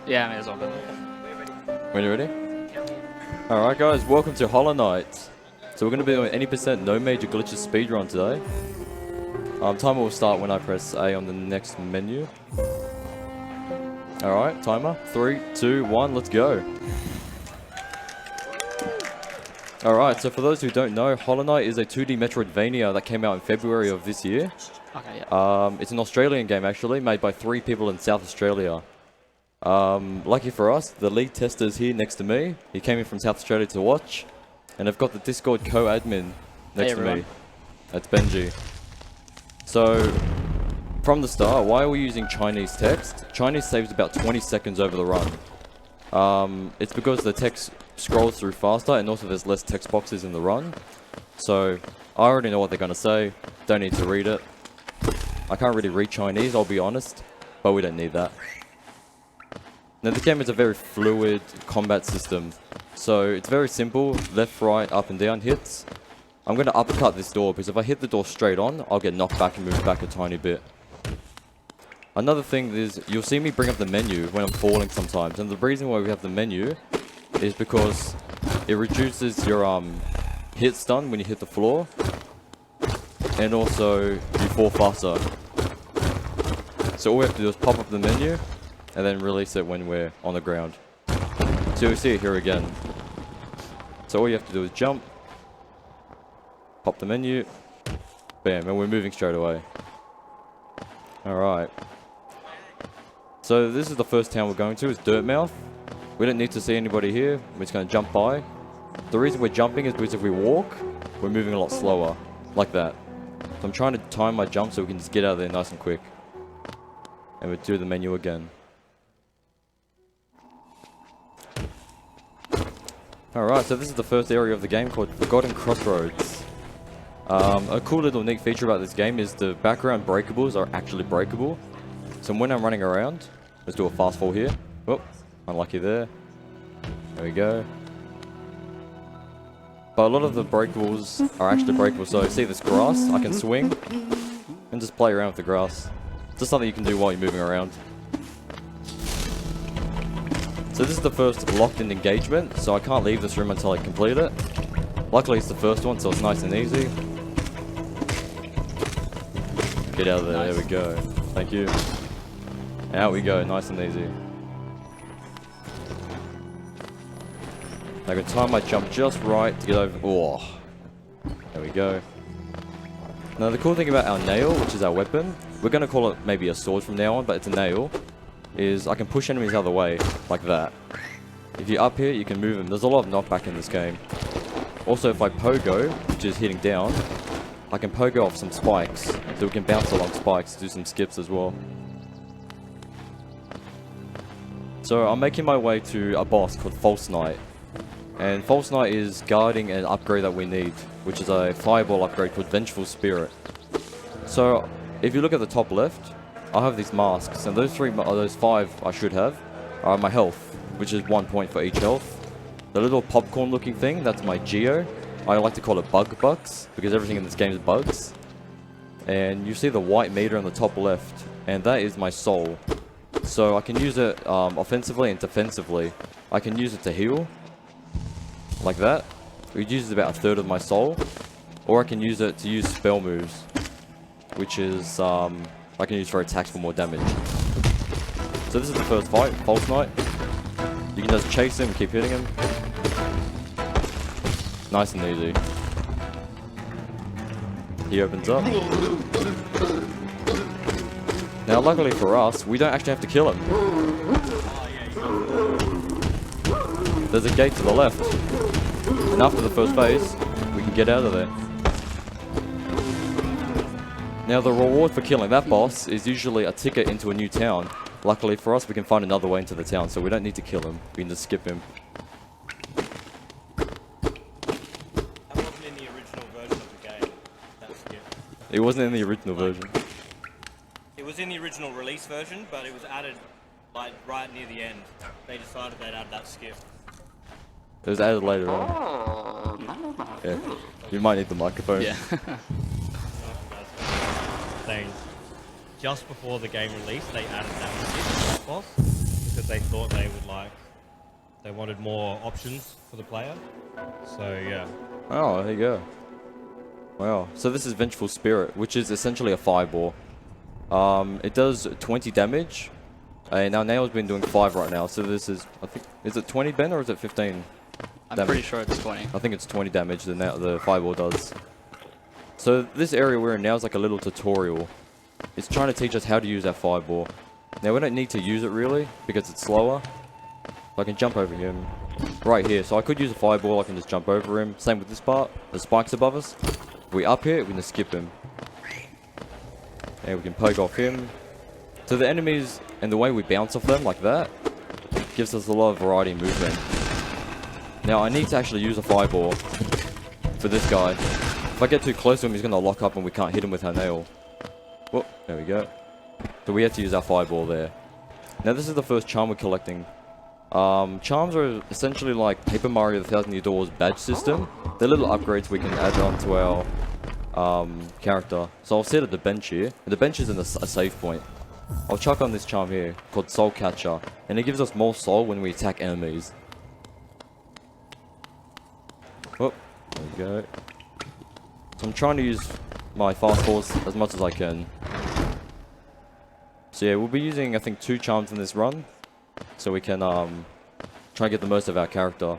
Yeah, I mean, it's all good. When you're ready? Alright guys, welcome to Hollow Knight. So we're going to be doing any percent no major glitches speedrun today. Timer will start when I press A on the next menu. Alright, timer. 3, 2, 1, let's go. Alright, so for those who don't know, Hollow Knight is a 2D Metroidvania that came out in February of this year. Okay, yeah. It's an Australian game actually, made by 3 people in South Australia. Lucky for us, the lead tester is here next to me. He came in from South Australia to watch. And I've got the Discord co-admin next to me. That's Benji. So, from the start, why are we using Chinese text? Chinese saves about 20 seconds over the run. It's because the text scrolls through faster and also there's less text boxes in the run. So, I already know what they're going to say. Don't need to read it. I can't really read Chinese, I'll be honest. But we don't need that. Now this game is a very fluid combat system, so it's very simple, left, right, up and down hits. I'm going to uppercut this door because if I hit the door straight on, I'll get knocked back and moved back a tiny bit. Another thing is, you'll see me bring up the menu when I'm falling sometimes, and the reason why we have the menu is because it reduces your hit stun when you hit the floor, and also you fall faster. So all we have to do is pop up the menu, and then release it when we're on the ground. So you'll see it here again. So all you have to do is jump, pop the menu, bam, and we're moving straight away. Alright. So this is the first town we're going to, it's Dirtmouth. We don't need to see anybody here, we're just going to jump by. The reason we're jumping is because if we walk, we're moving a lot slower, like that. So I'm trying to time my jump so we can just get out of there nice and quick. And we'll do the menu again. Alright, so this is the first area of the game called Forgotten Crossroads. A cool little neat feature about this game is the background breakables are actually breakable. So when I'm running around, let's do a fast fall here. Oh, unlucky there. There we go. But a lot of the breakables are actually breakable, so see this grass, I can swing and just play around with the grass. Just something you can do while you're moving around. So this is the first locked-in engagement, so I can't leave this room until I complete it. Luckily it's the first one, so it's nice and easy. Get out of there, there we go. Thank you. Out we go, nice and easy. I can time my jump just right to get over. Oh, there we go. Now the cool thing about our nail, which is our weapon, we're going to call it maybe a sword from now on, but it's a nail. Is I can push enemies out of the way, like that. If you're up here, you can move them. There's a lot of knockback in this game. Also, if I pogo, which is hitting down, I can pogo off some spikes. So we can bounce along spikes, do some skips as well. So I'm making my way to a boss called False Knight. And False Knight is guarding an upgrade that we need, which is a fireball upgrade called Vengeful Spirit. So, if you look at the top left, I have these masks, and those 5 I should have are my health, which is 1 point for each health. The little popcorn looking thing, that's my Geo. I like to call it bug bucks, because everything in this game is bugs. And you see the white meter on the top left, and that is my soul. So I can use it offensively and defensively. I can use it to heal, like that. It uses about 1/3 of my soul. Or I can use it to use spell moves, which is I can use for attacks for more damage. So this is the first fight, False Knight. You can just chase him and keep hitting him. Nice and easy. He opens up. Now luckily for us, we don't actually have to kill him. There's a gate to the left. And after the first phase, we can get out of there. Now the reward for killing that boss is usually a ticket into a new town. Luckily for us, we can find another way into the town, so we don't need to kill him. We can just skip him. That wasn't in the original version of the game, that skip. It wasn't in the original version. It was in the original release version, but it was added like right near the end. They decided they'd add that skip. It was added later on. Yeah. You might need the microphone. Yeah. Saying just before the game released, they added that skip to that boss because they thought they would they wanted more options for the player. So yeah. Oh, there you go. Wow. So this is Vengeful Spirit, which is essentially a fireball. It does 20 damage. And our nail's been doing 5 right now. So this is, I think, is it 20 Ben or is it 15? I'm pretty sure it's 20. I think it's 20 damage the fireball does. So this area we're in now is like a little tutorial. It's trying to teach us how to use our fireball. Now we don't need to use it really because it's slower. I can jump over him right here. So I could use a fireball, I can just jump over him. Same with this part, the spikes above us. If we up here, we can just skip him. And we can poke off him. So the enemies and the way we bounce off them like that gives us a lot of variety in movement. Now I need to actually use a fireball for this guy. If I get too close to him, he's going to lock up and we can't hit him with our nail. Whoop, there we go. So we have to use our fireball there. Now this is the first charm we're collecting. Charms are essentially like Paper Mario the Thousand Year Door's badge system. They're little upgrades we can add on to our character. So I'll set at the bench here. The bench is in a save point. I'll chuck on this charm here called Soul Catcher, and it gives us more soul when we attack enemies. Oh, there we go. So I'm trying to use my fast force as much as I can. So yeah, we'll be using I think 2 charms in this run, so we can try and get the most of our character.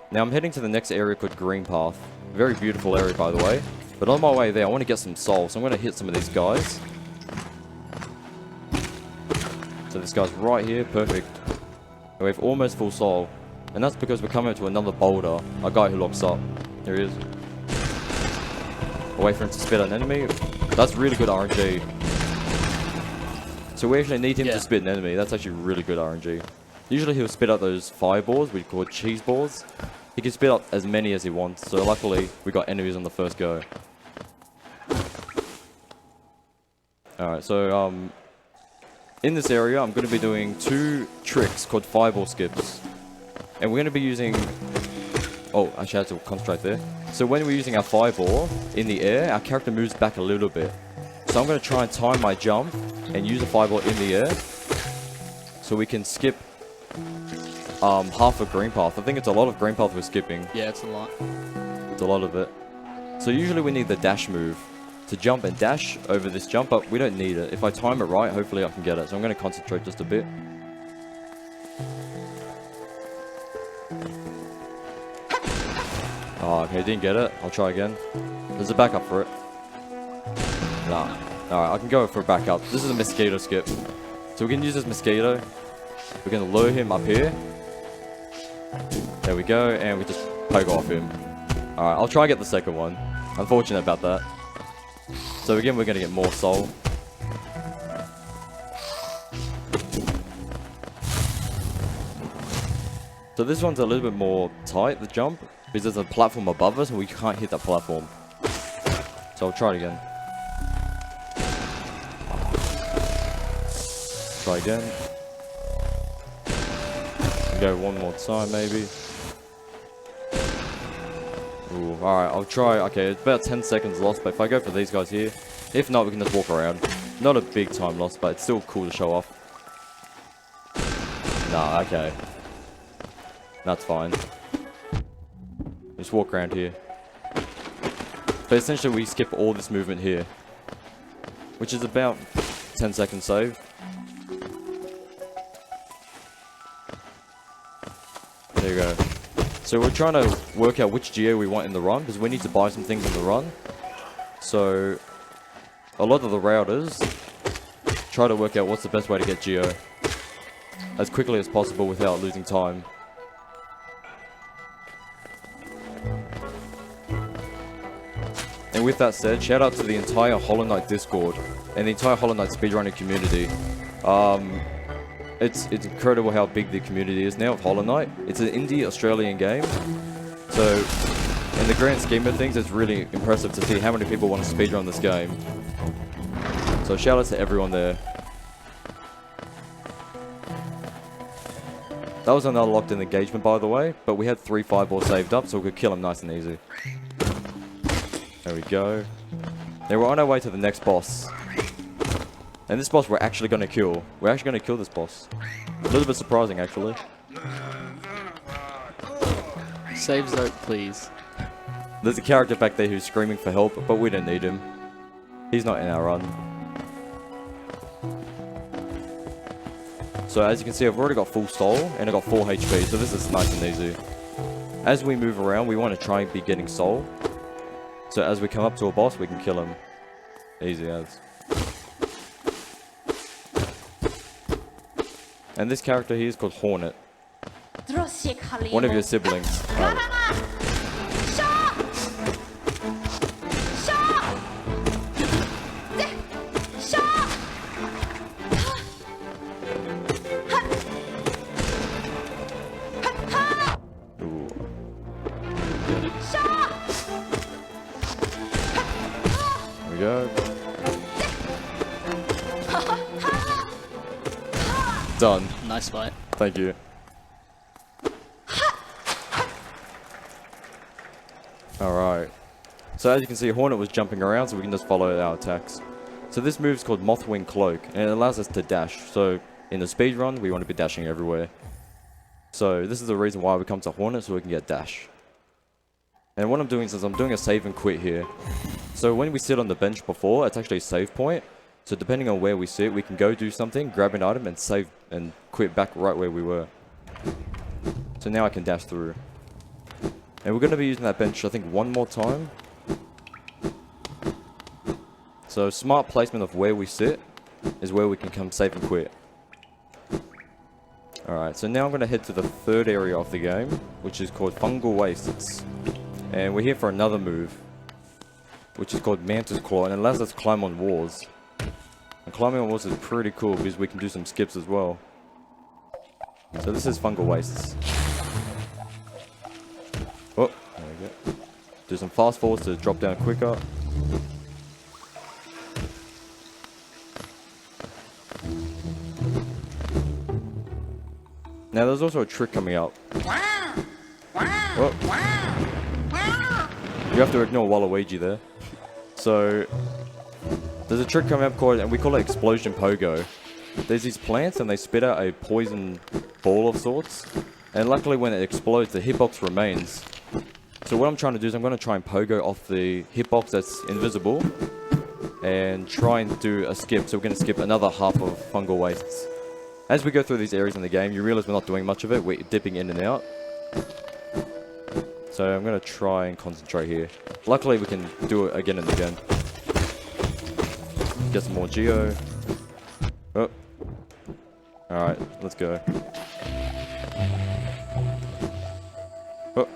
Now I'm heading to the next area called Green Path. Very beautiful area by the way. But on my way there I want to get some soul, so I'm going to hit some of these guys. So this guy's right here, perfect. And we have almost full soul. And that's because we're coming to another boulder. A guy who locks up. There he is. Wait for him to spit an enemy. That's really good RNG. So we actually need him to spit an enemy. That's actually really good RNG. Usually he'll spit out those fireballs, we call cheese balls. He can spit out as many as he wants. So luckily we got enemies on the first go. Alright, so in this area, I'm going to be doing 2 tricks called fireball skips. And we're going to be using... Oh, actually I had to concentrate there. So when we're using our fireball in the air, our character moves back a little bit. So I'm going to try and time my jump and use a fireball in the air. So we can skip half a green path. I think it's a lot of green path we're skipping. Yeah, it's a lot. It's a lot of it. So usually we need the dash move to jump and dash over this jump, but we don't need it. If I time it right, hopefully I can get it. So I'm going to concentrate just a bit. Oh, okay, didn't get it. I'll try again. There's a backup for it. Nah. Alright, I can go for a backup. This is a mosquito skip. So we can use this mosquito. We're going to lure him up here. There we go, and we just poke off him. Alright, I'll try and get the second one. Unfortunate about that. So again, we're going to get more soul. So this one's a little bit more tight, the jump, because there's a platform above us and we can't hit that platform. So I'll try it again. Try again. Go one more time maybe. Ooh, alright, I'll try. Okay, it's about 10 seconds lost, but if I go for these guys here, if not, we can just walk around. Not a big time loss, but it's still cool to show off. Nah, okay. That's fine. Just walk around here. But essentially we skip all this movement here, which is about 10 seconds save. There you go. So we're trying to work out which geo we want in the run, because we need to buy some things in the run. So a lot of the routers try to work out what's the best way to get geo as quickly as possible without losing time. And with that said, shout out to the entire Hollow Knight Discord and the entire Hollow Knight speedrunning community. It's incredible how big the community is now of Hollow Knight. It's an indie Australian game, so in the grand scheme of things, it's really impressive to see how many people want to speedrun this game. So shout out to everyone there. That was another locked in engagement, by the way, but we had 3 fireballs saved up, so we could kill him nice and easy. There we go. Now we're on our way to the next boss. And this boss we're actually going to kill. We're actually going to kill this boss. A little bit surprising, actually. Save Zope, please. There's a character back there who's screaming for help, but we don't need him. He's not in our run. So as you can see, I've already got full soul, and I've got full HP, so this is nice and easy. As we move around, we want to try and be getting soul. So as we come up to a boss, we can kill him. Easy as. And this character here is called Hornet. One of your siblings. Ooh. There we go. Done. Nice fight. Thank you. Alright. So as you can see, Hornet was jumping around, so we can just follow our attacks. So this move is called Mothwing Cloak, and it allows us to dash. So in the speed run, we want to be dashing everywhere. So this is the reason why we come to Hornet, so we can get dash. And what I'm doing is I'm doing a save and quit here. So when we sit on the bench before, it's actually a save point. So depending on where we sit, we can go do something, grab an item, and save and quit back right where we were. So now I can dash through. And we're going to be using that bench, I think, one more time. So smart placement of where we sit is where we can come save and quit. Alright, so now I'm going to head to the third area of the game, which is called Fungal Wastes. And we're here for another move, which is called Mantis Claw, and it allows us to climb on walls. And climbing on walls is pretty cool because we can do some skips as well. So this is Fungal Wastes. Oh, there we go. Do some fast forwards to drop down quicker. Now there's also a trick coming up. Oh. You have to ignore Waluigi there. So there's a trick coming up called, and we call it Explosion Pogo. There's these plants and they spit out a poison ball of sorts. And luckily when it explodes, the hitbox remains. So what I'm trying to do is I'm going to try and pogo off the hitbox that's invisible. And try and do a skip. So we're going to skip another half of Fungal Wastes. As we go through these areas in the game, you realize we're not doing much of it. We're dipping in and out. So I'm going to try and concentrate here. Luckily we can do it again and again. Get some more Geo. Oh. Alright, let's go. Oh.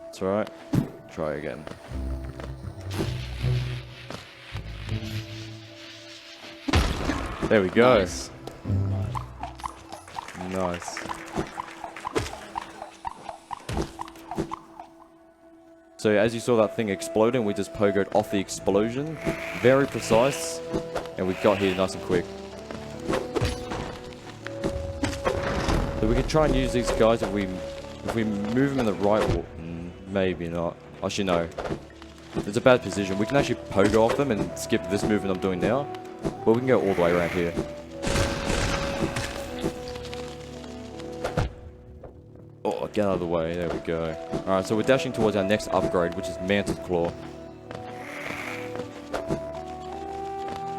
It's alright. Try again. There we go. Nice. Nice. So as you saw that thing exploding, we just pogoed off the explosion. Very precise. And we got here nice and quick. So we can try and use these guys if we move them in the right way. Maybe not. Actually no. It's a bad position. We can actually pogo off them and skip this movement I'm doing now. But we can go all the way around here. Oh, get out of the way. There we go. Alright, so we're dashing towards our next upgrade, which is Mantis Claw.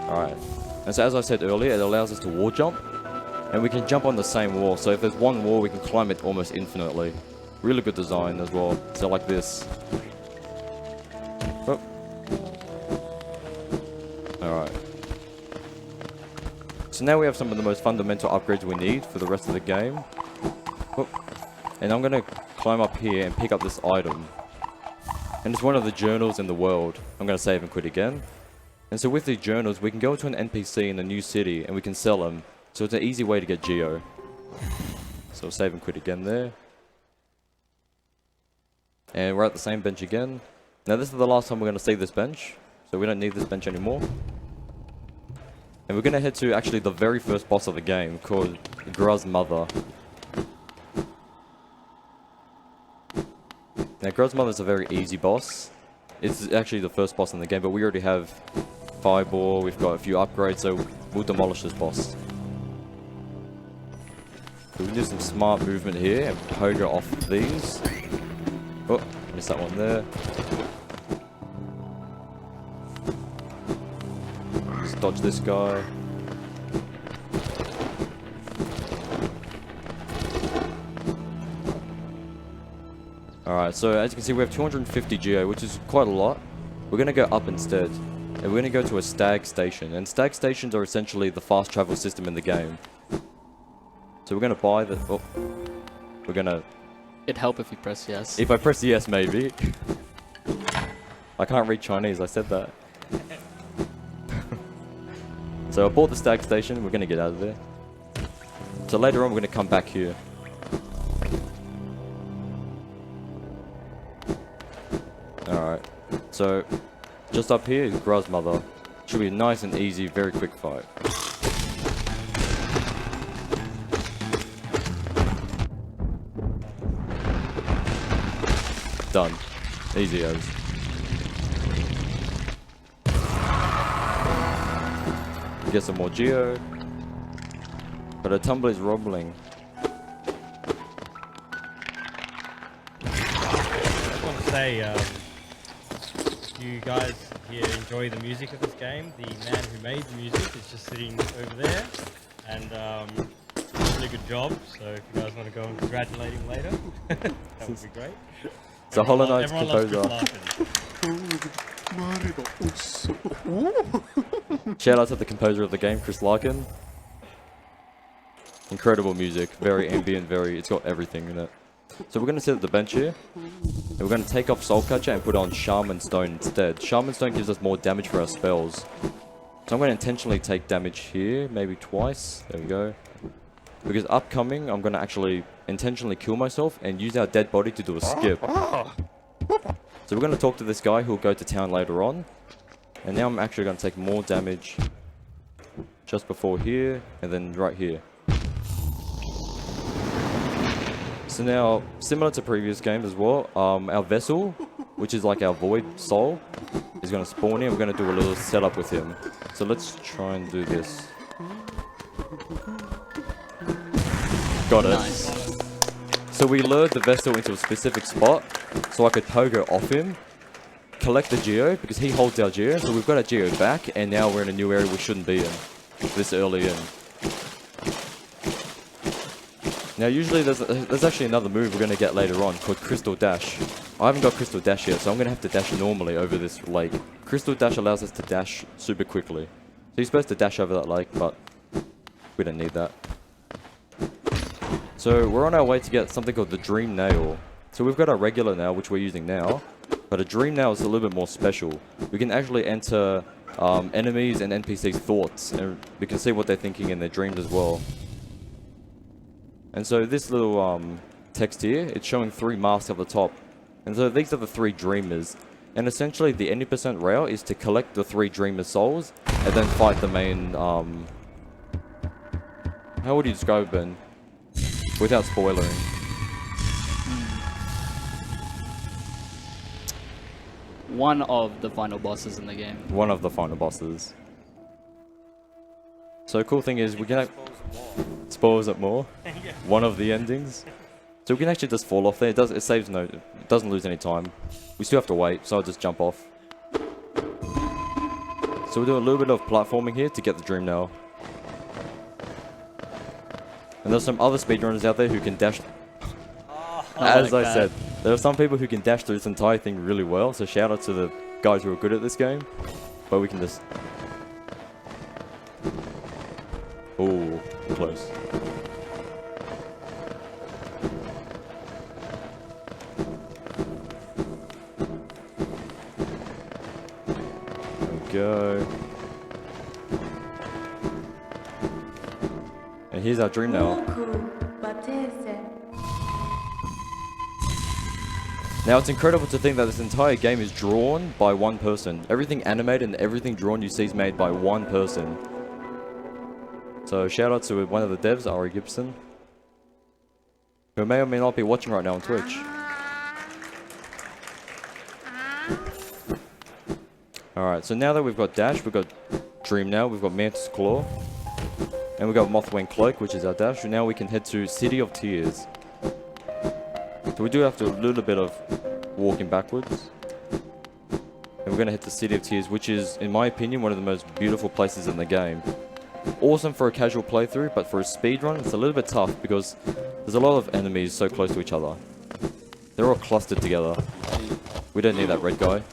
Alright. And so as I said earlier, it allows us to wall jump. And we can jump on the same wall. So if there's one wall, we can climb it almost infinitely. Really good design as well. So like this. Oh. Alright. So now we have some of the most fundamental upgrades we need for the rest of the game. Oh. And I'm going to climb up here and pick up this item. And it's one of the journals in the world. I'm going to save and quit again. And so with these journals, we can go to an NPC in a new city and we can sell them. So it's an easy way to get Geo. So save and quit again there. And we're at the same bench again. Now this is the last time we're going to see this bench. So we don't need this bench anymore. And we're going to head to actually the very first boss of the game called Gruz Mother. Now, Gruz Mother is a very easy boss. It's actually the first boss in the game, but we already have Fireball, we've got a few upgrades, so we'll demolish this boss. We can do some smart movement here and pogo off these. Oh, missed that one there. Let's dodge this guy. Alright, so as you can see we have 250 geo, which is quite a lot. We're going to go up instead. And we're going to go to a stag station. And stag stations are essentially the fast travel system in the game. So we're going to buy the... Oh. We're going to... It'd help if you press yes. If I press yes, maybe. I can't read Chinese, I said that. So I bought the stag station, we're going to get out of there. So later on we're going to come back here. Alright, so just up here is Gruz Mother. Should be a nice and easy, very quick fight. Done. Easy as. Get some more geo. But the tumbler is rumbling. I just want to say, you guys here enjoy the music of this game. The man who made the music is just sitting over there, and really good job. So if you guys want to go and congratulate him later, that would be great. So Hollow Knight's Everyone loves composer. Shout out to the composer of the game, Chris Larkin. Incredible music, very ambient, it's got everything in it. So we're going to sit at the bench here, and we're going to take off Soul Catcher and put on Shaman Stone instead. Shaman Stone gives us more damage for our spells. So I'm going to intentionally take damage here, maybe twice. There we go. Because upcoming, I'm going to actually intentionally kill myself and use our dead body to do a skip. So we're going to talk to this guy who will go to town later on. And now I'm actually going to take more damage just before here, and then right here. So now, similar to previous games as well, our vessel, which is like our void soul, is going to spawn in. We're going to do a little setup with him. So let's try and do this. Got it. Nice. So we lured the vessel into a specific spot, so I could pogo off him, collect the geo, because he holds our geo, so we've got our geo back, and now we're in a new area we shouldn't be in, this early in. Now usually there's actually another move we're going to get later on called Crystal Dash. I haven't got Crystal Dash yet, so I'm going to have to dash normally over this lake. Crystal Dash allows us to dash super quickly. So you're supposed to dash over that lake, but we don't need that. So we're on our way to get something called the Dream Nail. So we've got our regular nail, which we're using now, but a Dream Nail is a little bit more special. We can actually enter enemies and NPCs' thoughts, and we can see what they're thinking in their dreams as well. And so this little text here, it's showing 3 masks at the top. And so these are the 3 dreamers. And essentially the 80% rail is to collect the 3 dreamer souls and then fight the main... how would you describe it, Ben? Without spoiling. One of the final bosses in the game. One of the final bosses. So cool thing is we can... Spoils it more. Yeah. One of the endings. So we can actually just fall off there. It doesn't lose any time. We still have to wait, so I'll just jump off. So we'll do a little bit of platforming here to get the Dream Nail. And there's some other speedrunners out there who can dash. As I said, there are some people who can dash through this entire thing really well. So shout out to the guys who are good at this game. But we can just... Ooh, close. There we go. And here's our Dream Nail. Now it's incredible to think that this entire game is drawn by one person. Everything animated and everything drawn you see is made by one person. So shout out to one of the devs, Ari Gibson, who may or may not be watching right now on Twitch. Alright, so now that we've got dash, we've got Dream now. We've got Mantis Claw. And we've got Mothwing Cloak, which is our dash. And now we can head to City of Tears. So we do have to do a little bit of walking backwards. And we're going to head to City of Tears, which is, in my opinion, one of the most beautiful places in the game. Awesome for a casual playthrough, but for a speedrun, it's a little bit tough because there's a lot of enemies so close to each other. They're all clustered together. We don't need that red guy.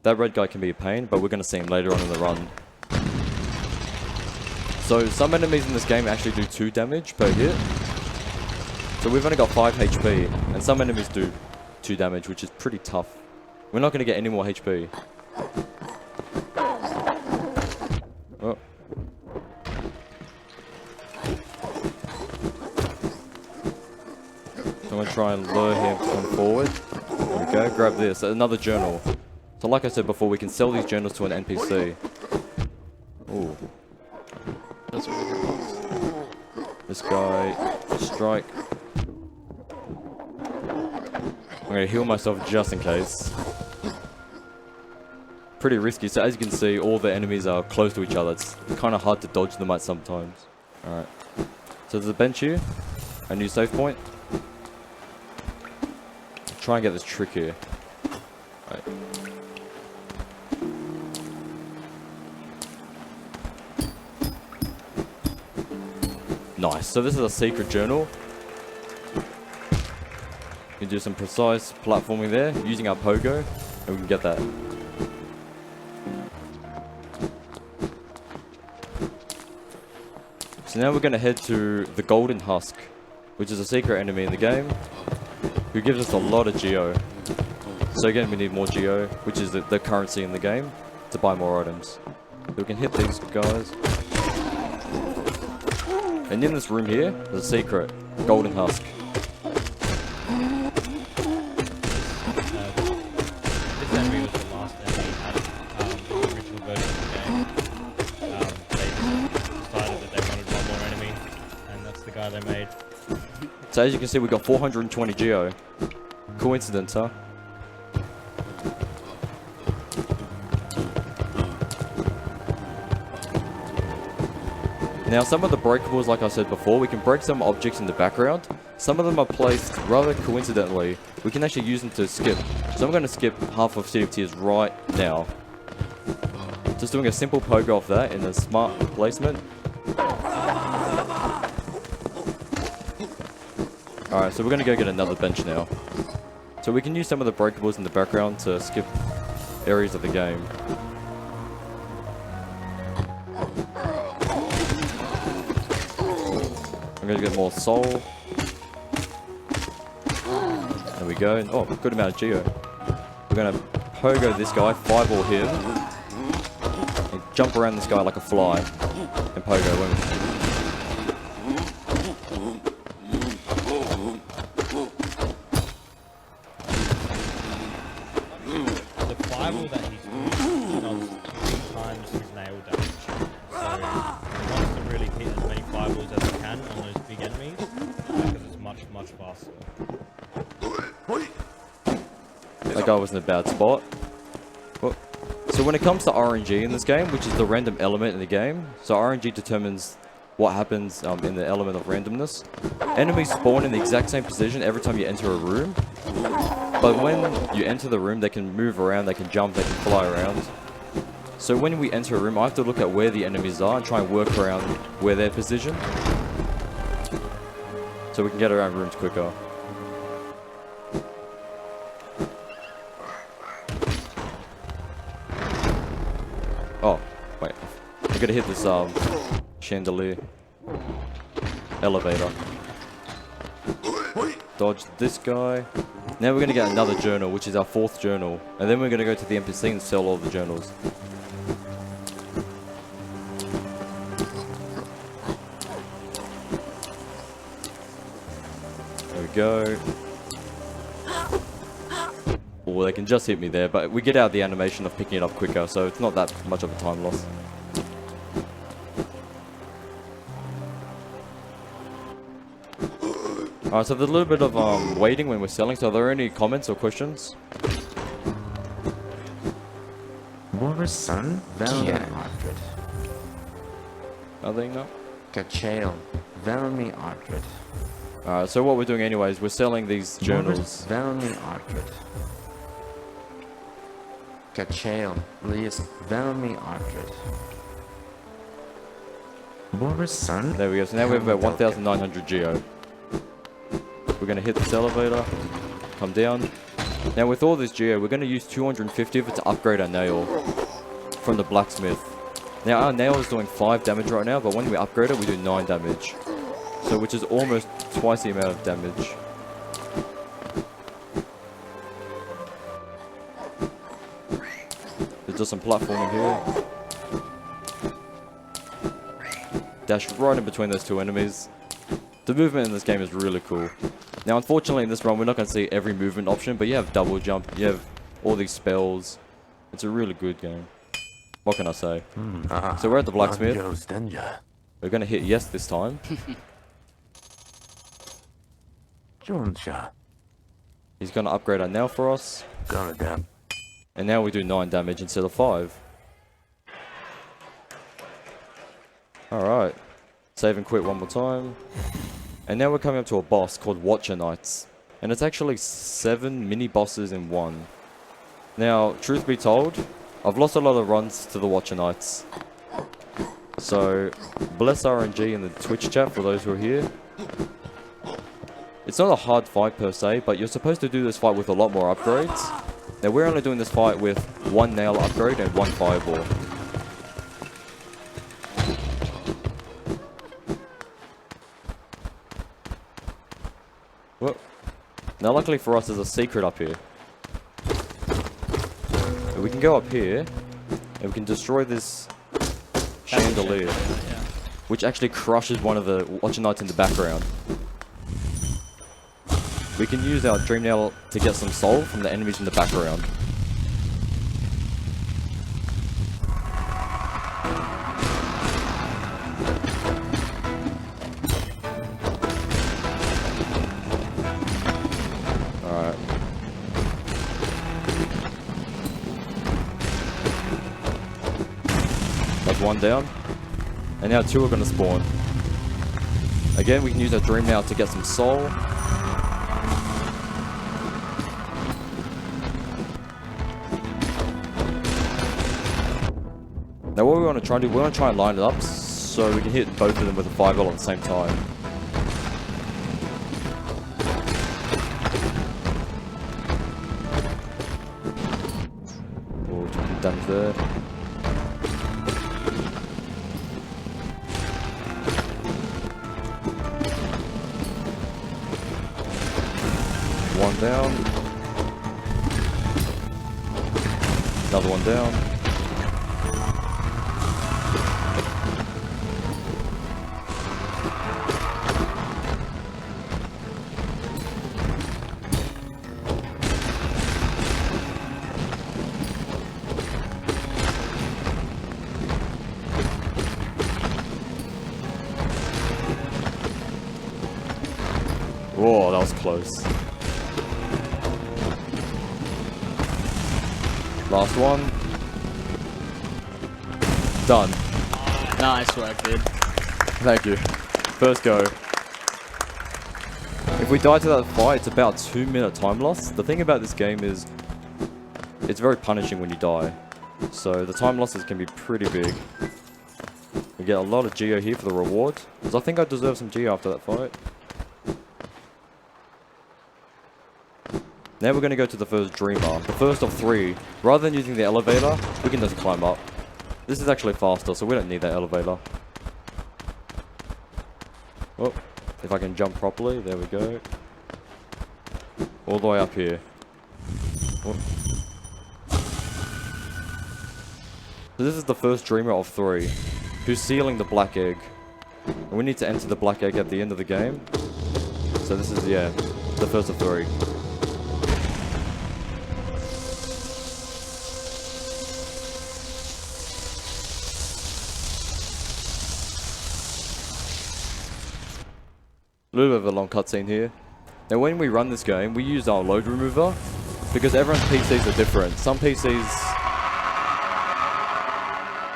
That red guy can be a pain, but we're going to see him later on in the run. So some enemies in this game actually do 2 damage per hit. So we've only got 5 HP, and some enemies do 2 damage, which is pretty tough. We're not going to get any more HP. Oh. I'm going to try and lure him to come forward. There we go, grab this. Another journal. So like I said before, we can sell these journals to an NPC. Ooh. That's what we're doing. This guy, strike. I'm going to heal myself just in case. Pretty risky, so as you can see, all the enemies are close to each other. It's kind of hard to dodge them at sometimes. Alright. So there's a bench here. A new save point. Try and get this trick here. Right. Nice. So this is a secret journal. We can do some precise platforming there using our pogo, and we can get that. So now we're going to head to the Golden Husk, which is a secret enemy in the game, who gives us a lot of geo. So again, we need more geo, which is the currency in the game, to buy more items. So we can hit these guys. And in this room here, there's a secret Golden Husk. This enemy was the last enemy out of the original version of the game. They decided that they wanted one more enemy, and that's the guy they made. So as you can see, we got 420 geo. Coincidence, huh? Now some of the breakables, like I said before, we can break some objects in the background. Some of them are placed rather coincidentally. We can actually use them to skip. So I'm going to skip half of City of Tears right now. Just doing a simple pogo off that in a smart placement. Alright, so we're going to go get another bench now. So we can use some of the breakables in the background to skip areas of the game. I'm going to get more soul. There we go. Oh, good amount of geo. We're going to pogo this guy, fireball him, and jump around this guy like a fly, and pogo him. The fireball that he's used does 3 times his nail damage. So he wants to really hit as many fireballs as he can on those big enemies, because it's much, much faster. That guy was in a bad spot. Well, so when it comes to RNG in this game, which is the random element in the game, so RNG determines what happens in the element of randomness. Enemies spawn in the exact same position every time you enter a room, but when you enter the room, they can move around, they can jump, they can fly around. So when we enter a room, I have to look at where the enemies are and try and work around where they're positioned, so we can get around rooms quicker. Oh, wait. I gotta hit this chandelier. Elevator. Dodge this guy. Now we're gonna get another journal, which is our 4th journal. And then we're gonna go to the NPC and sell all the journals. There we go. Oh, they can just hit me there, but we get out the animation of picking it up quicker, so it's not that much of a time loss. Alright, so there's a little bit of waiting when we're selling, so are there any comments or questions? Morrison, Velmi Ardred. Nothing, no? Kachail, Velmi Ardred. Alright, so what we're doing anyways, we're selling these journals. Velmi Ardred. Kachail, Lias, Velmi Ardred. Morrison. There we go, so now we have about 1,900 geo. We're going to hit this elevator, come down. Now with all this geo, we're going to use 250 of it to upgrade our nail from the blacksmith. Now our nail is doing 5 damage right now, but when we upgrade it, we do 9 damage. So which is almost twice the amount of damage. There's just some platforming here. Dash right in between those two enemies. The movement in this game is really cool. Now unfortunately in this run we're not going to see every movement option, but you have double jump, you have all these spells. It's a really good game. What can I say? So we're at the blacksmith. We're going to hit yes this time. He's going to upgrade our nail for us. And now we do 9 damage instead of 5. Alright. Save and quit one more time. And now we're coming up to a boss called Watcher Knights. And it's actually 7 mini bosses in one. Now, truth be told, I've lost a lot of runs to the Watcher Knights. So, bless RNG in the Twitch chat for those who are here. It's not a hard fight per se, but you're supposed to do this fight with a lot more upgrades. Now we're only doing this fight with 1 nail upgrade and 1 fireball. Well, now luckily for us there's a secret up here. We can go up here and we can destroy this chandelier, which actually crushes one of the Watcher Knights in the background. We can use our Dream Nail to get some soul from the enemies in the background. Alright. That's 1 down. And now 2 are going to spawn. Again, we can use our Dream Nail to get some soul. Now what we want to try and do, we want to try and line it up so we can hit both of them with a fireball at the same time. Oh, took damage there. One down. Another one down. Whoa, that was close. Last one. Done. Nice work, dude. Thank you. First go. If we die to that fight, it's about 2-minute time loss. The thing about this game is, it's very punishing when you die. So the time losses can be pretty big. We get a lot of geo here for the reward, because I think I deserve some geo after that fight. Now we're going to go to the first Dreamer, the first of 3. Rather than using the elevator, we can just climb up. This is actually faster, so we don't need that elevator. Oh, if I can jump properly, there we go. All the way up here. Oh. So this is the first Dreamer of 3, who's sealing the black egg. And we need to enter the black egg at the end of the game. So this is, yeah, the first of 3. A little bit of a long cutscene here. Now when we run this game, we use our load remover because everyone's PCs are different. Some PCs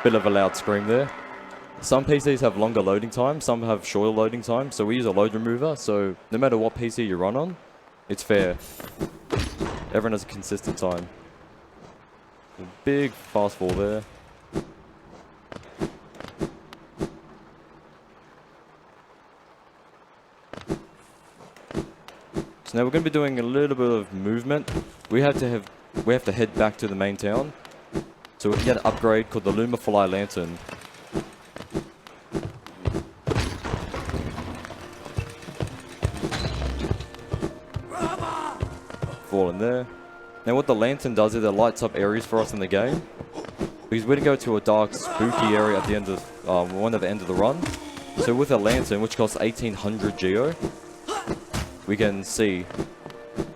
Bit of a loud scream there. Some PCs have longer loading time, some have shorter loading time, so we use a load remover, so no matter what PC you run on, it's fair. Everyone has a consistent time. A big fast fall there. So now we're going to be doing a little bit of movement. We have to head back to the main town, so we can get an upgrade called the Lumify Lantern. Fall in there. Now what the lantern does is it lights up areas for us in the game. Because we didn't go to a dark, spooky area at the end of one at the end of the run. So with a lantern, which costs 1800 geo, we can see.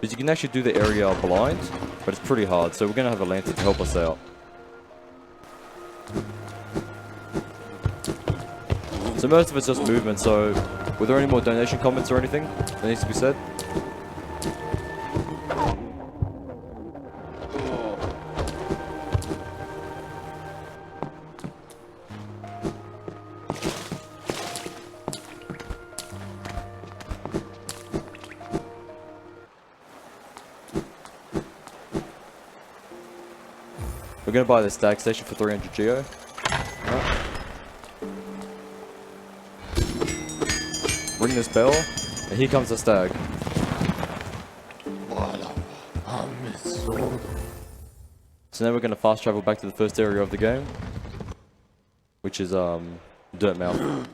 But you can actually do the area blind, but it's pretty hard. So we're gonna have a lantern to help us out. So most of it's just movement. So were there any more donation comments or anything that needs to be said? We're gonna buy the stag station for 300 geo. Right. Ring this bell, and here comes the stag. So now we're gonna fast travel back to the first area of the game, which is Dirt Mouth.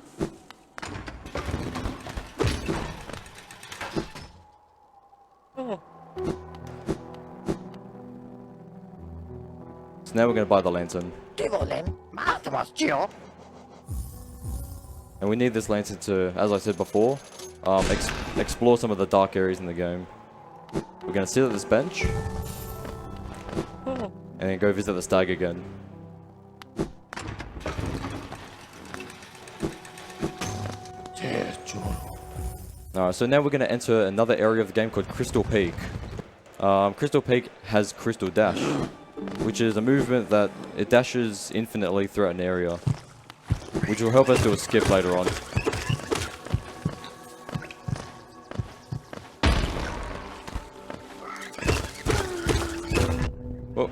So now we're going to buy the lantern. And we need this lantern to, as I said before, explore some of the dark areas in the game. We're going to sit at this bench. And then go visit the stag again. Alright, so now we're going to enter another area of the game called Crystal Peak. Crystal Peak has Crystal Dash, which is a movement that it dashes infinitely throughout an area, which will help us do a skip later on. Oh.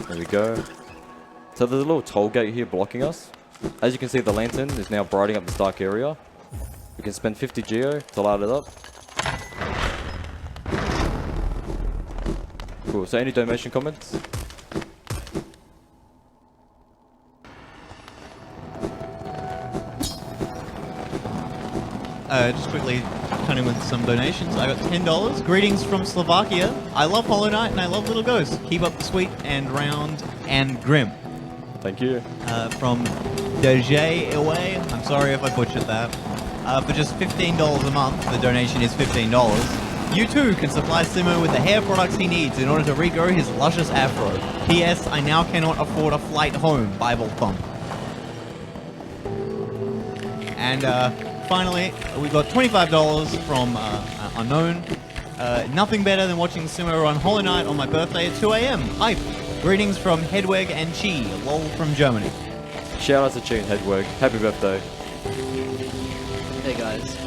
There we go. So there's a little toll gate here blocking us. As you can see, the lantern is now brightening up this dark area. We can spend 50 geo to light it up. Cool, so any donation comments? Just quickly turning with some donations. I got $10. Greetings from Slovakia. I love Hollow Knight and I love Little Ghosts. Keep up the sweet and round and grim. Thank you. From Deje Away. I'm sorry if I butchered that. For just $15 a month, the donation is $15. You too can supply Simo with the hair products he needs in order to regrow his luscious afro. P.S. I now cannot afford a flight home. Bible thump. And finally, we got $25 from Unknown. Nothing better than watching Simo run Hollow Knight on my birthday at 2 AM. Hype. Greetings from Hedweg and Chi, lol from Germany. Shout out to Chi and Hedweg. Happy birthday. Hey guys.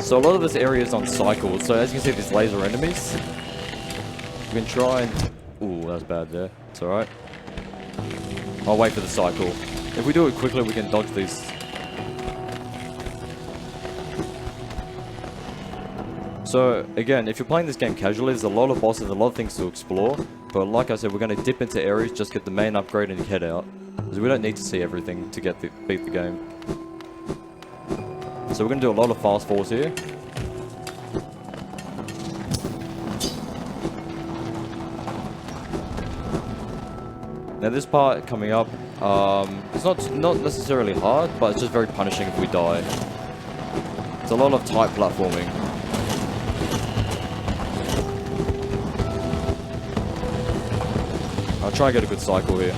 So a lot of this area is on cycles, so as you can see these laser enemies, we can try and... Ooh, that was bad there. It's alright. I'll wait for the cycle. If we do it quickly, we can dodge these. So, again, if you're playing this game casually, there's a lot of bosses, a lot of things to explore. But like I said, we're going to dip into areas, just get the main upgrade and head out. Because we don't need to see everything to beat the game. So we're going to do a lot of fast falls here. Now this part coming up, it's not necessarily hard, but it's just very punishing if we die. It's a lot of tight platforming. I'll try and get a good cycle here.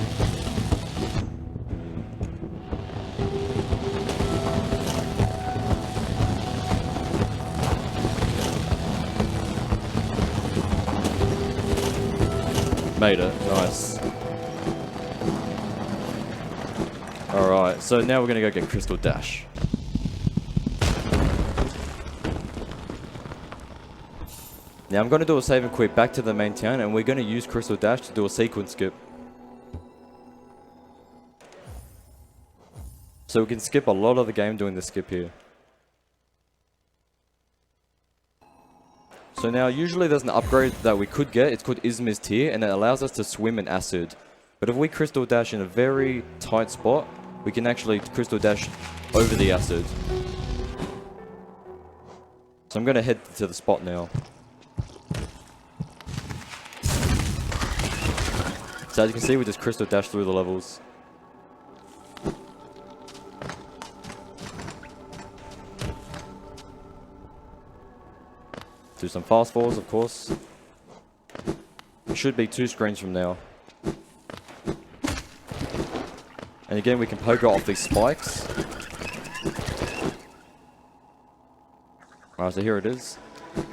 Made it. Nice. Alright, so now we're gonna go get Crystal Dash. Now I'm gonna do a save and quit back to the main town, and we're gonna use Crystal Dash to do a sequence skip. So we can skip a lot of the game doing the skip here. So now usually there's an upgrade that we could get, it's called Izmir's Tier, and it allows us to swim in acid. But if we Crystal Dash in a very tight spot, we can actually Crystal Dash over the acid. So I'm gonna head to the spot now. So as you can see, we just Crystal Dash through the levels. Do some fast falls, of course. It should be 2 screens from now. And again, we can poke off these spikes. Alright, so here it is.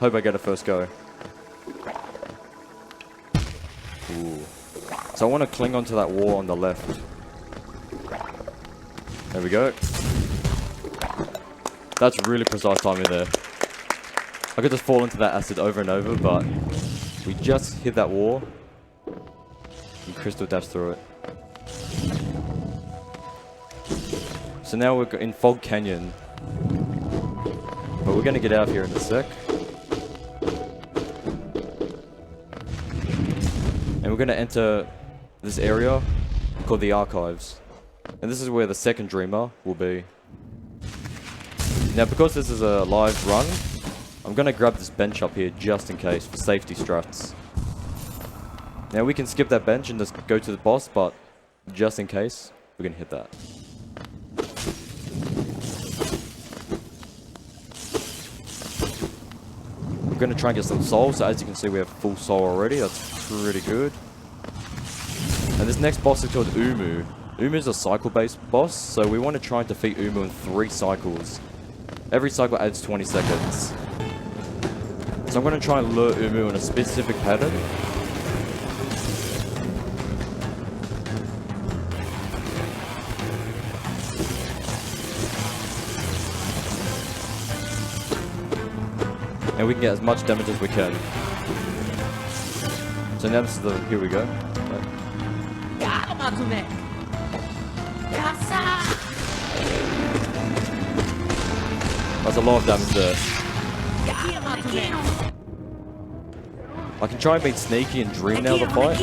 Hope I get a first go. Ooh. So I want to cling onto that wall on the left. There we go. That's really precise timing there. I could just fall into that acid over and over, but we just hit that wall and Crystal Dash through it. So now we're in Fog Canyon, but we're gonna get out of here in a sec. And we're gonna enter this area called the Archives. And this is where the second Dreamer will be. Now because this is a live run, I'm gonna grab this bench up here just in case for safety struts. Now we can skip that bench and just go to the boss, but just in case, we're gonna hit that. We're gonna try and get some soul, so as you can see we have full soul already, that's pretty good. And this next boss is called Umu. Umu is a cycle-based boss, so we want to try and defeat Umu in 3 cycles. Every cycle adds 20 seconds. So I'm going to try and lure Umu in a specific pattern. And we can get as much damage as we can. So now this is the, here we go. That's a lot of damage there. I can try and be sneaky and dream now the fight.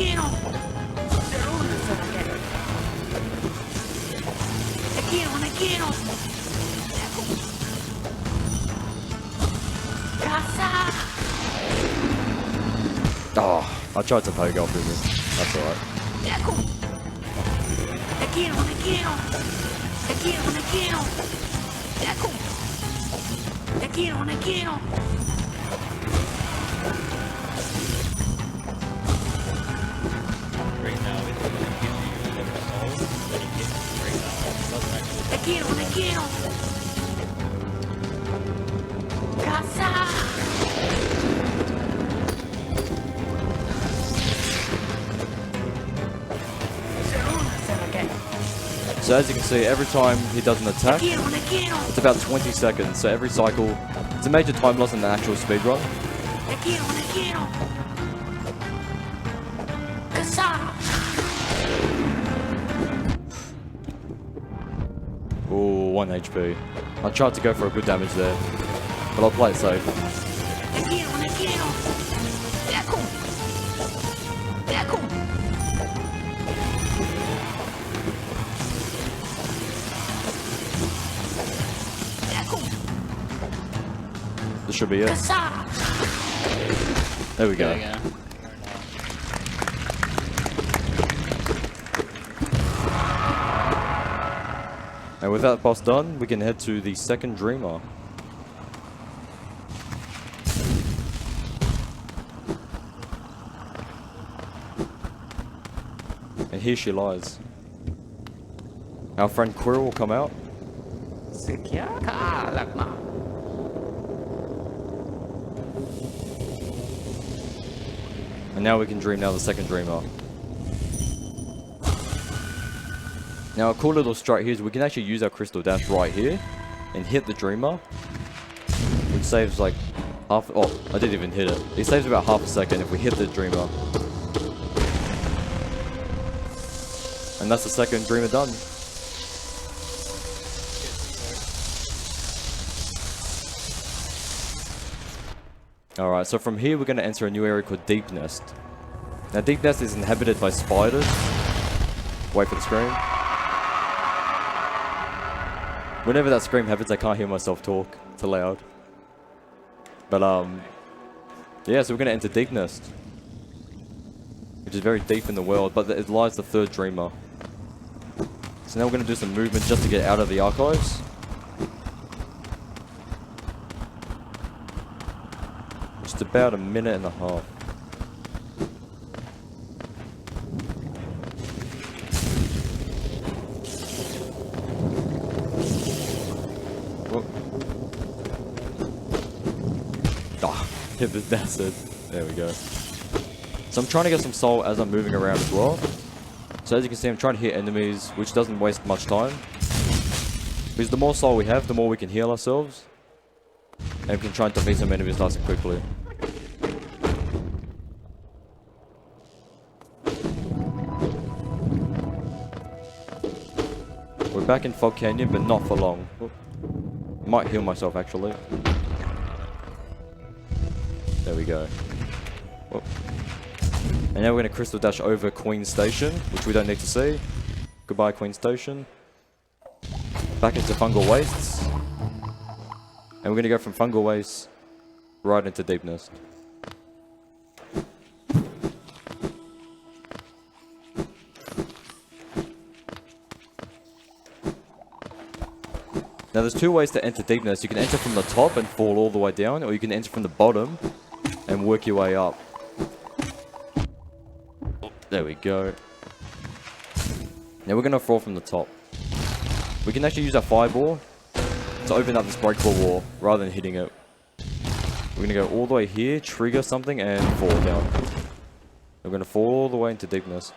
Oh, I tried to poke off with it. That's alright. Right now, it's going to give you a soul when you hit right now. It doesn't actually. So as you can see, every time he does an attack, it's about 20 seconds. So every cycle, it's a major time loss in the actual speedrun. Ooh, 1 HP. I tried to go for a good damage there, but I'll play it safe. This should be it. There we go. There we go. And with that boss done, we can head to the second Dreamer. And here she lies. Our friend Quirrell will come out. And now we can dream now the second Dreamer. Now a cool little strat here is we can actually use our crystal dash right here and hit the dreamer, which saves like half. Oh, I didn't even hit it. It saves about half a second if we hit the dreamer, and that's the second dreamer done. Alright, so from here we're going to enter a new area called Deep Nest. Now Deep Nest is inhabited by spiders. Wait for the scream. Whenever that scream happens, I can't hear myself talk. It's loud. But yeah, so we're going to enter Deep Nest, which is very deep in the world, but it lies the third dreamer. So now we're going to do some movement just to get out of the archives. Just about a minute and a half. Hit the desert. There we go. So I'm trying to get some soul as I'm moving around as well. So as you can see, I'm trying to hit enemies, which doesn't waste much time. Because the more soul we have, the more we can heal ourselves. And we can try and defeat some enemies nice and quickly. We're back in Fog Canyon, but not for long. Might heal myself actually. There we go. Whoop. And now we're going to crystal dash over Queen Station, which we don't need to see. Goodbye, Queen Station. Back into Fungal Wastes. And we're going to go from Fungal Wastes right into Deep Nest. Now there's two ways to enter Deep Nest. You can enter from the top and fall all the way down, or you can enter from the bottom and work your way up. There we go. Now we're going to fall from the top. We can actually use our fireball to open up this breakable wall rather than hitting it. We're going to go all the way here, trigger something, and fall down. We're going to fall all the way into Deep Nest.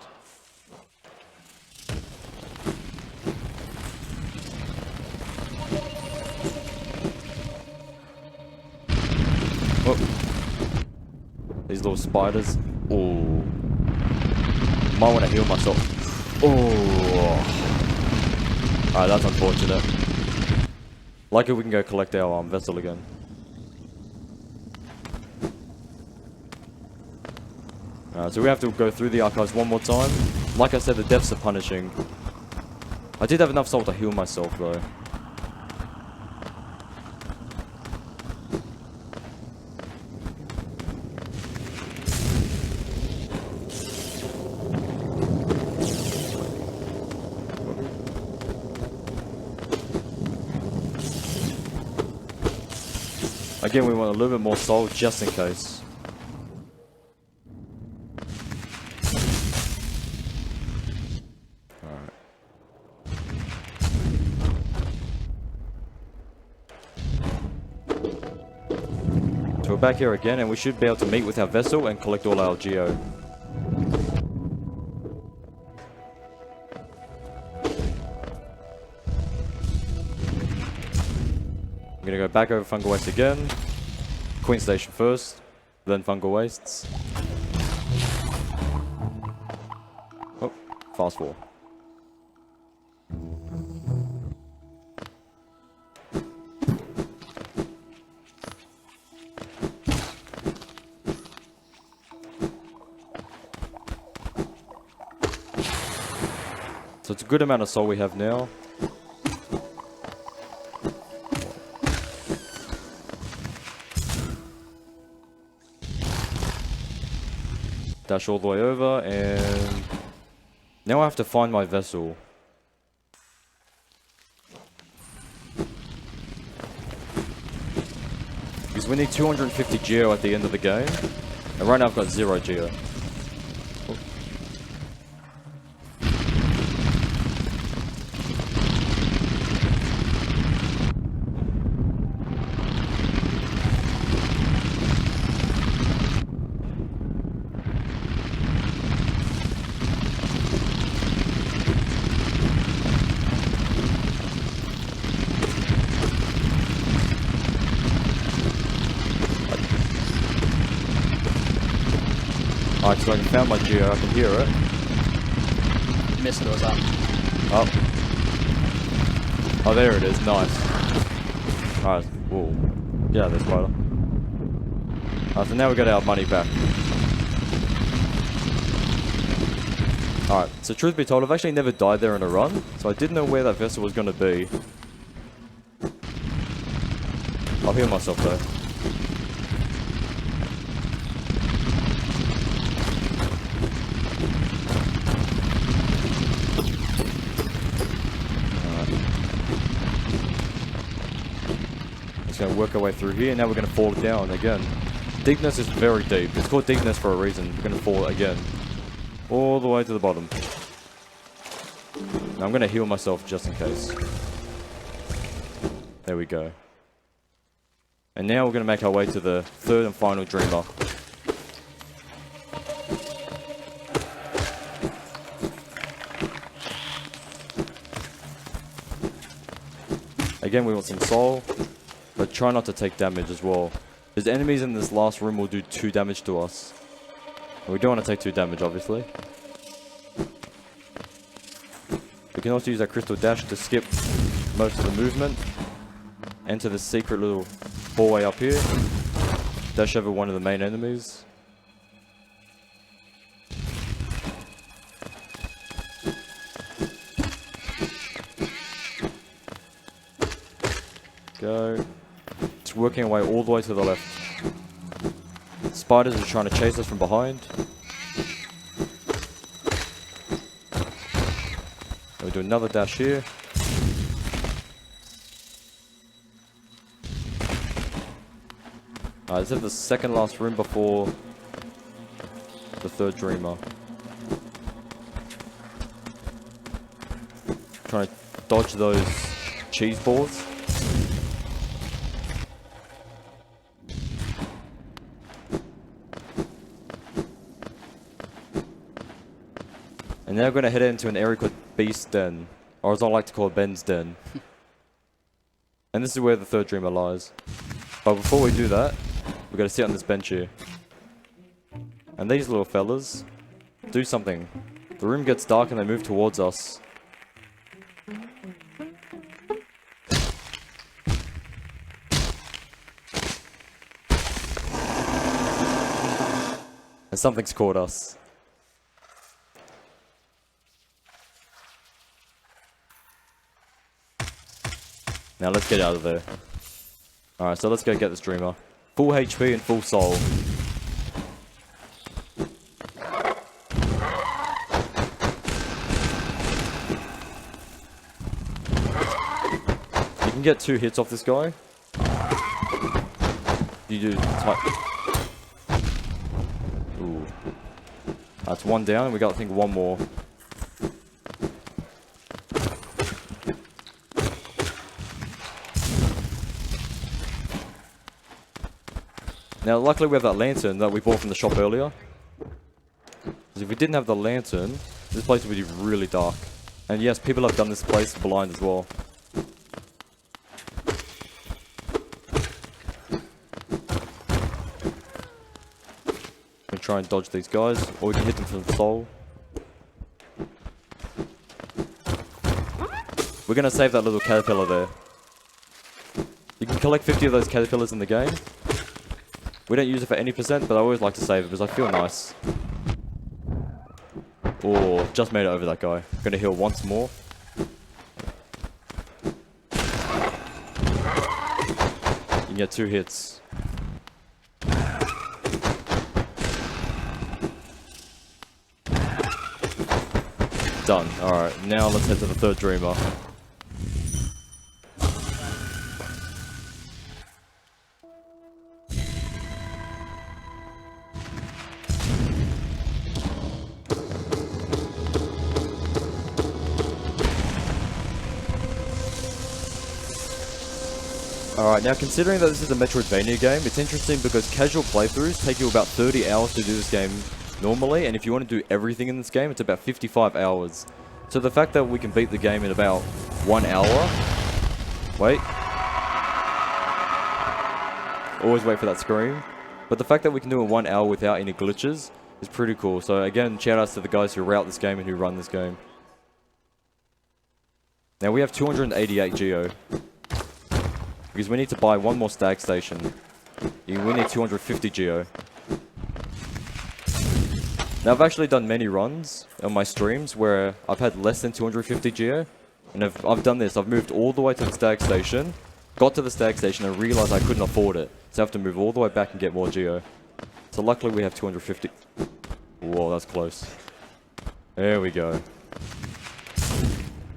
These little spiders. Oh. Might want to heal myself. Oh. Alright, that's unfortunate. Lucky we can go collect our vessel again. Alright, so we have to go through the archives one more time. Like I said, the deaths are punishing. I did have enough soul to heal myself though. Again, we want a little bit more soul just in case. Alright. So we're back here again, and we should be able to meet with our vessel and collect all our geo. I'm gonna go back over Fungal Waste again. Queen Station first, then Fungal Wastes. Oh, fast forward. So it's a good amount of soul we have now. Dash all the way over, and now I have to find my vessel. Because we need 250 geo at the end of the game, and right now I've got 0 geo. Alright, so I found my geo, I can hear it. Missed it or something. Oh. Oh, there it is, nice. Alright, whoa. Get out of there, spider. Alright, so now we got our money back. Alright, so truth be told, I've actually never died there in a run, so I didn't know where that vessel was going to be. I'll heal myself though. Just going to work our way through here, now we're going to fall down again. Deepness is very deep. It's called deepness for a reason. We're going to fall again. All the way to the bottom. Now I'm going to heal myself just in case. There we go. And now we're going to make our way to the third and final dreamer. Again, we want some soul, but try not to take damage as well. Because enemies in this last room will do 2 damage to us. And we don't want to take 2 damage, obviously. We can also use our crystal dash to skip most of the movement. Enter the secret little hallway up here. Dash over one of the main enemies. Go. Just working our way all the way to the left. Spiders are trying to chase us from behind. We do another dash here. Alright, this is the second last room before the third dreamer. Trying to dodge those cheese balls. And now we're going to head into an area called Beast's Den, or as I like to call it, Ben's Den. And this is where the third dreamer lies. But before we do that, we've got to sit on this bench here. And these little fellas do something. The room gets dark and they move towards us. And something's caught us. Now let's get out of there. Alright, so let's go get this dreamer. Full HP and full soul. You can get 2 hits off this guy. You do ooh. That's 1 down, and we got, I think, 1 more. Now, luckily we have that lantern that we bought from the shop earlier. Because if we didn't have the lantern, this place would be really dark. And yes, people have done this place blind as well. We can try and dodge these guys, or we can hit them from the soul. We're going to save that little caterpillar there. You can collect 50 of those caterpillars in the game. We don't use it for any percent, but I always like to save it because I feel nice. Oh, just made it over that guy. Gonna heal once more. You can get 2 hits. Done. Alright, now let's head to the third dreamer. Alright, now considering that this is a Metroidvania game, it's interesting because casual playthroughs take you about 30 hours to do this game normally, and if you want to do everything in this game, it's about 55 hours. So the fact that we can beat the game in about 1 hour... Wait. Always wait for that scream. But the fact that we can do it in 1 hour without any glitches is pretty cool. So again, shout outs to the guys who route this game and who run this game. Now we have 288 geo. Because we need to buy one more stag station. We need 250 geo. Now I've actually done many runs on my streams where I've had less than 250 geo. And I've done this, I've moved all the way to the stag station, got to the stag station and realized I couldn't afford it. So I have to move all the way back and get more geo. So luckily we have 250. Whoa, that's close. There we go.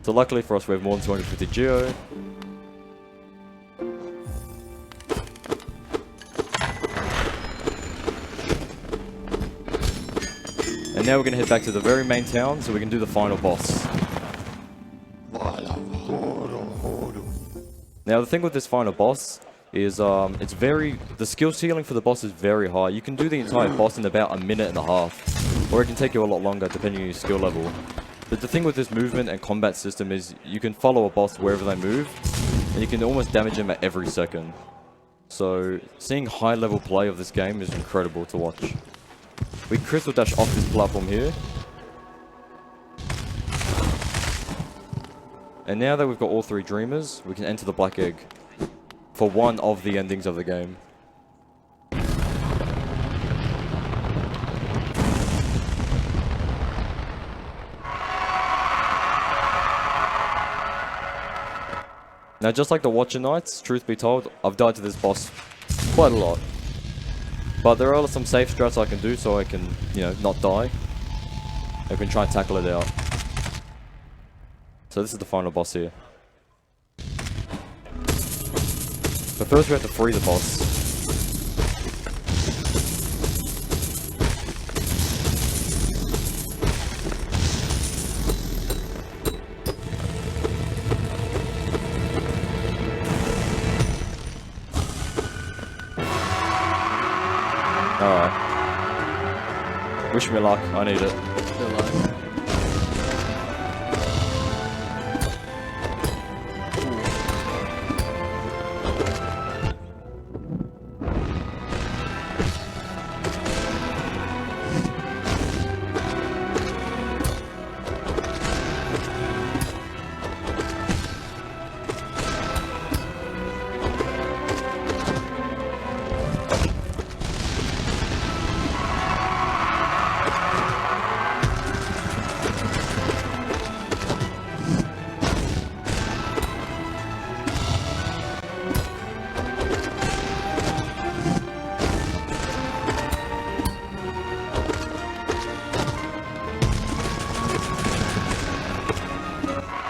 So luckily for us we have more than 250 geo. And now we're going to head back to the very main town so we can do the final boss. Now the thing with this final boss is the skill ceiling for the boss is very high. You can do the entire boss in about a minute and a half, or it can take you a lot longer depending on your skill level. But the thing with this movement and combat system is you can follow a boss wherever they move, and you can almost damage them at every second. So seeing high level play of this game is incredible to watch. We crystal dash off this platform here. And now that we've got all three dreamers, we can enter the black egg for one of the endings of the game. Now just like the Watcher Knights, truth be told, I've died to this boss quite a lot. But there are some safe strats I can do so I can, not die. I can try and tackle it out. So this is the final boss here. But first we have to free the boss. Alright. Wish me luck, I need it. Good luck.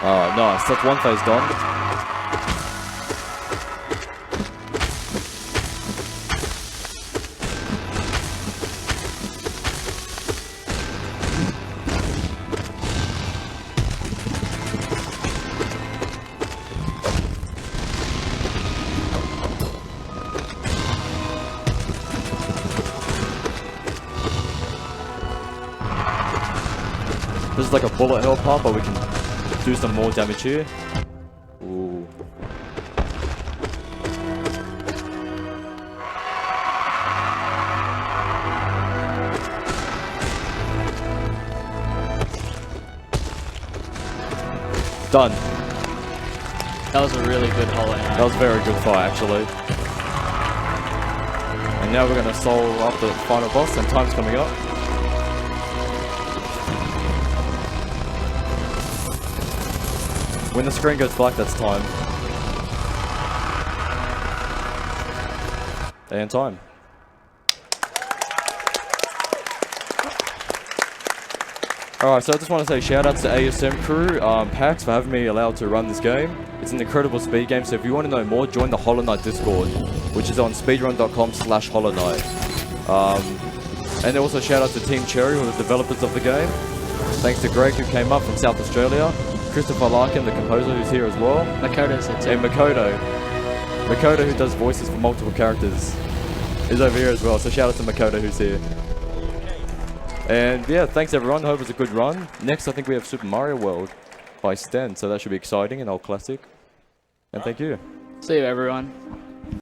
Alright, nice. That's one phase done. This is like a bullet hell part, but we can do some more damage here. Ooh. Done. That was a really good Hollow Knight. That was a very good fight, actually. And now we're going to solve up the final boss, and time's coming up. When the screen goes black, that's time. And time. Alright, so I just want to say shout outs to ASM crew, PAX for having me allowed to run this game. It's an incredible speed game, so if you want to know more, join the Hollow Knight Discord, which is on speedrun.com/Hollow Knight. And also shout out to Team Cherry, who are the developers of the game. Thanks to Greg, who came up from South Australia. Christopher Larkin, the composer, who's here as well. Makoto's here too. And Makoto. Makoto, who does voices for multiple characters, is over here as well. So shout out to Makoto, who's here. And yeah, thanks everyone. Hope it was a good run. Next, I think we have Super Mario World by Sten. So that should be exciting, an old classic. And thank you. See you, everyone.